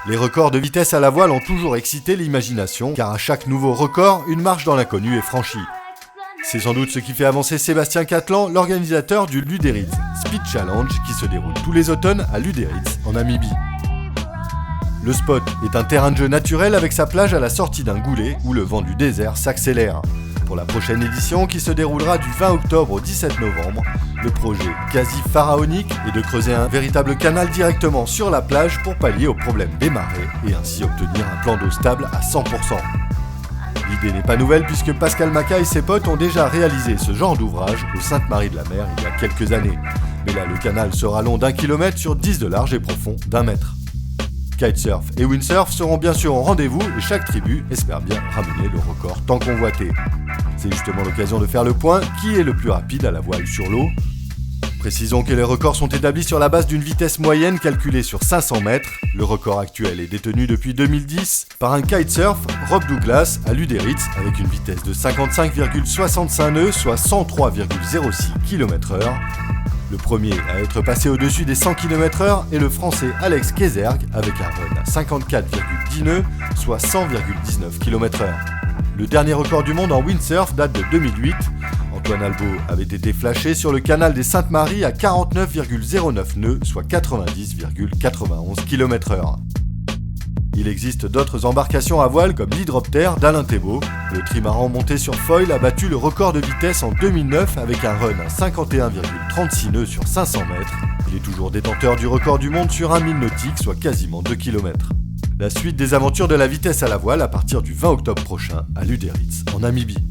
Les records de vitesse à la voile ont toujours excité l'imagination, car à chaque nouveau record, une marche dans l'inconnu est franchie. C'est sans doute ce qui fait avancer Sébastien Cattelan, l'organisateur du Lüderitz Speed Challenge, qui se déroule tous les automnes à Lüderitz, en Namibie. Le spot est un terrain de jeu naturel avec sa plage à la sortie d'un goulet où le vent du désert s'accélère. Pour la prochaine édition, qui se déroulera du 20 octobre au 17 novembre, le projet quasi pharaonique est de creuser un véritable canal directement sur la plage pour pallier au problème des marées et ainsi obtenir un plan d'eau stable à 100%. L'idée n'est pas nouvelle puisque Pascal Maca et ses potes ont déjà réalisé ce genre d'ouvrage au Sainte-Marie-de-la-Mer il y a quelques années. Mais là, le canal sera long d'1 kilomètre sur 10 de large et profond d'1 mètre. Kitesurf et windsurf seront bien sûr au rendez-vous et chaque tribu espère bien ramener le record tant convoité. C'est justement l'occasion de faire le point, qui est le plus rapide à la voile sur l'eau ? Précisons que les records sont établis sur la base d'une vitesse moyenne calculée sur 500 mètres. Le record actuel est détenu depuis 2010 par un kitesurf, Rob Douglas, à Lüderitz, avec une vitesse de 55,65 nœuds, soit 103,06 km/h. Le premier à être passé au-dessus des 100 km/h est le français Alex Kézergue, avec un run à 54,10 nœuds, soit 100,19 km/h. Le dernier record du monde en windsurf date de 2008. Antoine Albo avait été flashé sur le canal des Saintes-Maries à 49,09 nœuds, soit 90,91 km/h. Il existe d'autres embarcations à voile comme l'hydroptère d'Alain Thébault. Le trimaran monté sur foil a battu le record de vitesse en 2009 avec un run à 51,36 nœuds sur 500 mètres. Il est toujours détenteur du record du monde sur un mille nautique, soit quasiment 2 km. La suite des aventures de la vitesse à la voile à partir du 20 octobre prochain à Lüderitz, en Namibie.